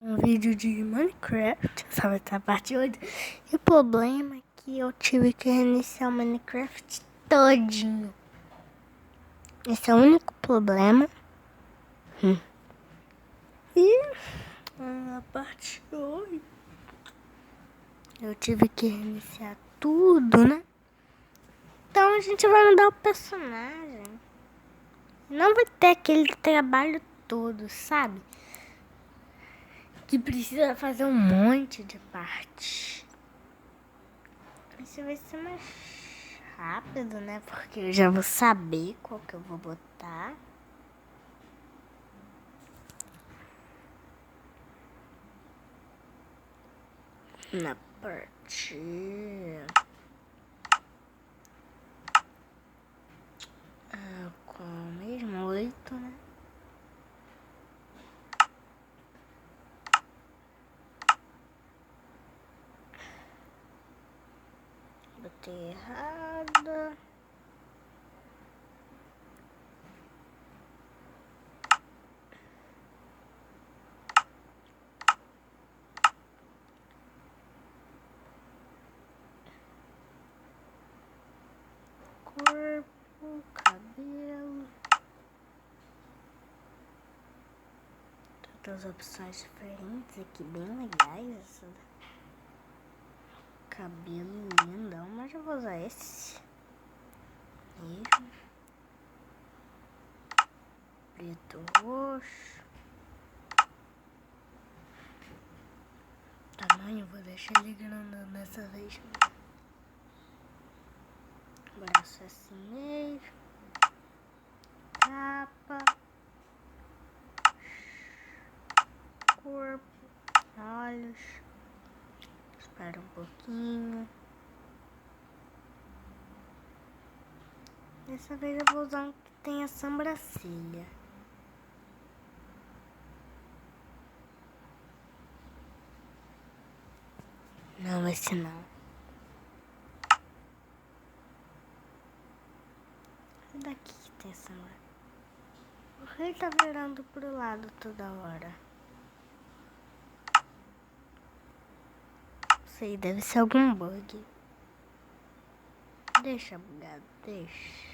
um vídeo de Minecraft, sabe essa parte 8? E o problema é que eu tive que reiniciar o Minecraft todinho. Esse é o único problema. E a parte 8, eu tive que reiniciar tudo, né? Então a gente vai mudar o personagem. Não vai ter aquele trabalho todo, sabe? Que precisa fazer um monte de parte. Isso vai ser mais rápido, né? Porque eu já vou saber qual que eu vou botar. Na parte... com mesmo 8, né? Botei errado. Corpo, cabelo. Tantas opções diferentes aqui, bem legais. Cabelo lindão, mas eu vou usar esse mesmo. Preto, roxo. Tamanho, vou deixar ele grandão dessa vez. Braço assim mesmo. Capa. Corpo. Olhos. Espera um pouquinho. Dessa vez eu vou usar um que tenha sobrancelha. Não, esse não. Esse daqui que tem sobrancelha. O rei tá virando pro lado toda hora. Não sei, deve ser algum bug. Deixa bugado, deixa.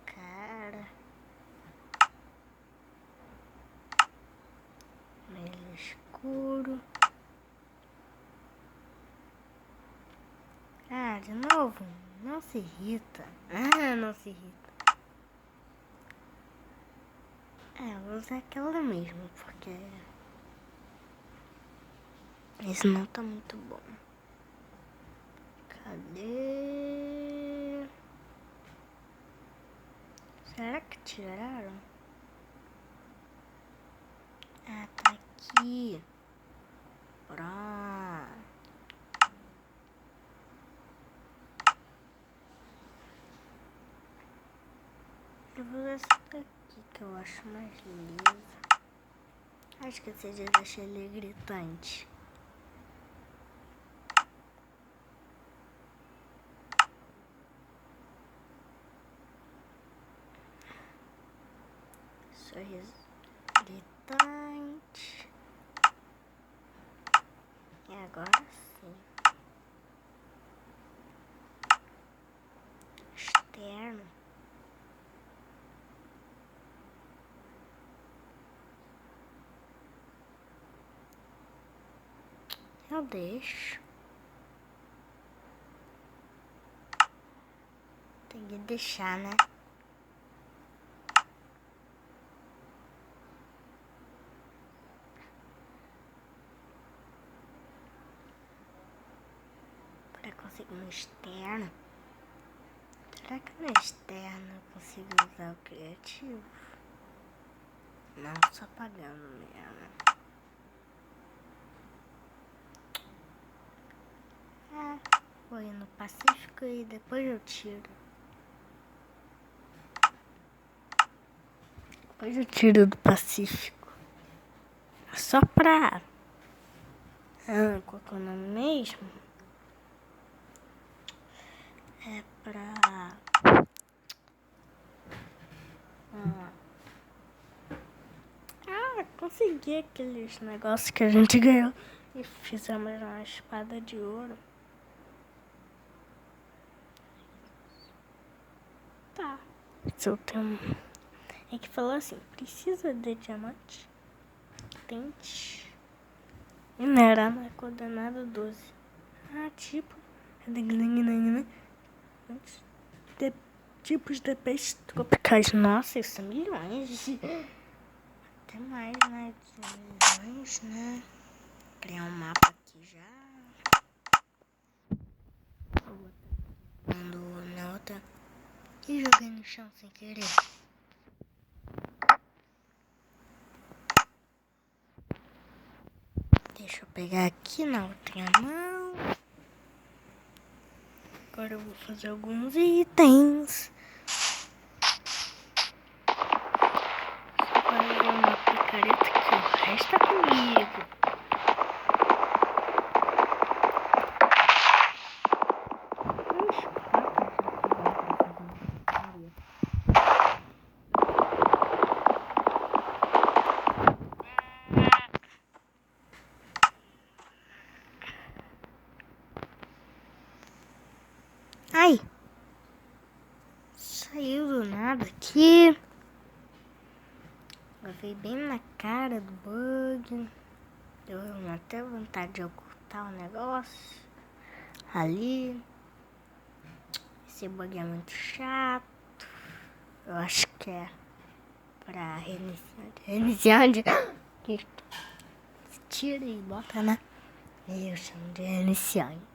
Cara. Meio escuro. Ah, de novo. Não se irrita. Ah, não se irrita. Vou usar aquela mesmo, porque esse não tá muito bom. Cadê? Será que tiraram? Ah, tá aqui. Pronto. Eu vou usar essa daqui que eu acho mais lisa. Acho que esse já deixa ele gritante. Sorriso gritante. E agora sim. Externo. Eu deixo. Tem que deixar, né? Pra conseguir um externo. Será que no externo eu consigo usar o criativo? Não, só apagando mesmo. Vou ir no Pacífico e depois eu tiro. Depois eu tiro do Pacífico. Só pra... qual que é o nome mesmo? É pra... consegui aqueles negócios que a gente ganhou e fizemos uma espada de ouro. Tá. Se eu tenho... É que falou assim, precisa de diamante, tente minerar na coordenada 12. Ah, tipo... de tipos de peixes tropicais. Nossa, isso é milhões. Até mais, né? De milhões, né? Criar um mapa aqui já. Mandou na outra. E joguei no chão sem querer. Deixa eu pegar aqui na outra mão. Agora eu vou fazer alguns itens. Agora eu vou uma picareta que o resto é comigo. Ai! Saiu do nada aqui. Eu veio bem na cara do bug. Deu até vontade de ocultar o negócio. Ali. Esse bug é muito chato. Eu acho que é pra reiniciar onde que tira e bota, né? Eu chamo de reiniciante.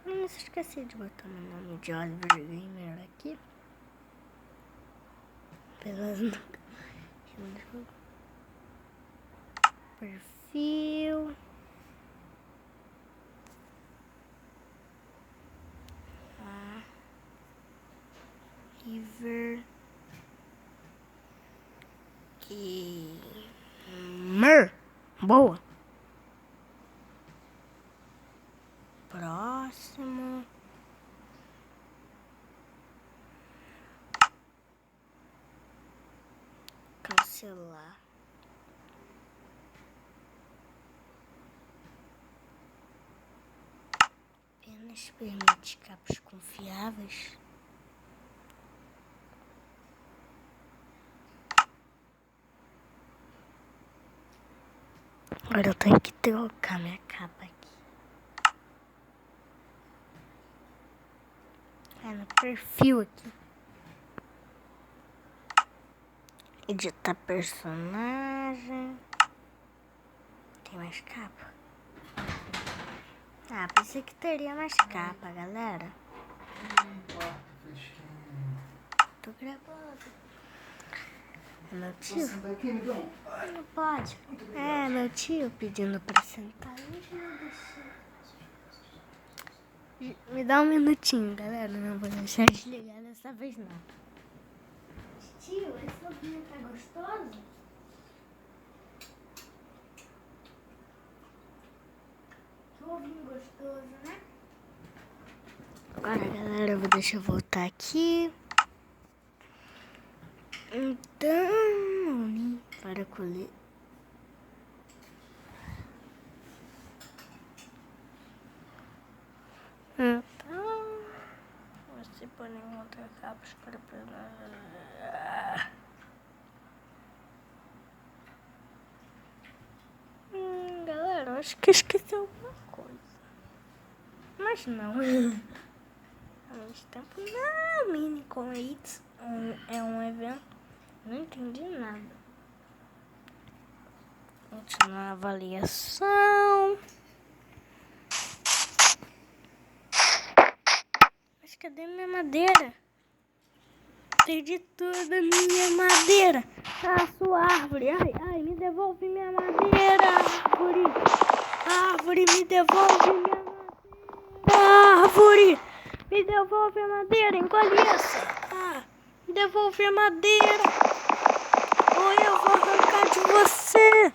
Eu não esqueci de botar meu nome de Oliver Gamer aqui. Apesar de perfil. River Gamer. Boa. Próximo. Cancelar. Apenas permite capas confiáveis. Agora eu tenho que trocar minha capa aqui. É no perfil aqui. Editar personagem. Tem mais capa? Ah, pensei que teria mais capa, galera. Tô gravando. É meu tio? Não pode. É meu tio pedindo pra sentar. Me dá um minutinho, galera. Não vou deixar desligar dessa vez, não. Tio, esse ovinho tá gostoso? Que ovinho gostoso, né? Agora, galera, eu vou deixar eu voltar aqui. Então, para colher. Então, você pode encontrar capas para galera, eu acho que esqueci alguma coisa. Mas não. Ao mesmo tempo, não. Mini com It's é um evento. Não entendi nada. Continuar a avaliação. Mas cadê minha madeira? Perdi toda a minha madeira. Ah, sua árvore. Ai, me devolve minha madeira. Árvore, me devolve minha madeira. Árvore, me devolve a madeira. Engole essa. Me devolve a madeira. Ou eu vou arrancar de você.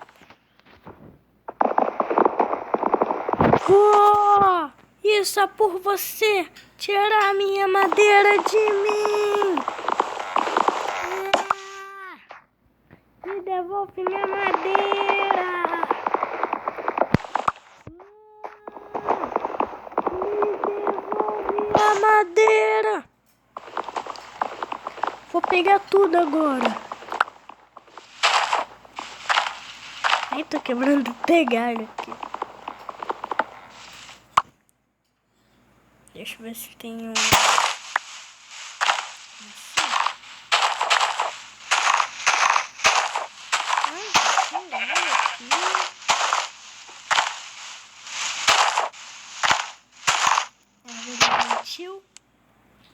consegui só por você tirar a minha madeira de mim. Me devolve minha madeira. Me devolve a madeira. Vou pegar tudo agora. Ai, tô quebrando pegalho aqui. Deixa eu ver se tem um...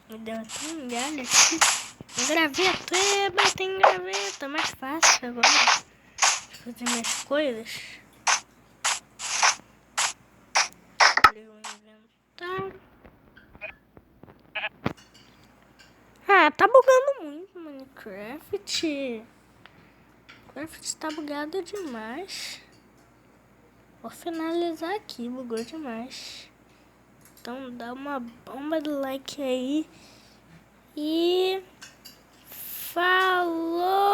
Me deu até um galho aqui. Graveta, tem graveta. Mais fácil agora de fazer minhas coisas. Abrir o inventário. Ah, tá bugando muito Minecraft. Minecraft tá bugado demais. Vou finalizar aqui, bugou demais. Então dá uma bomba de like aí. E falou!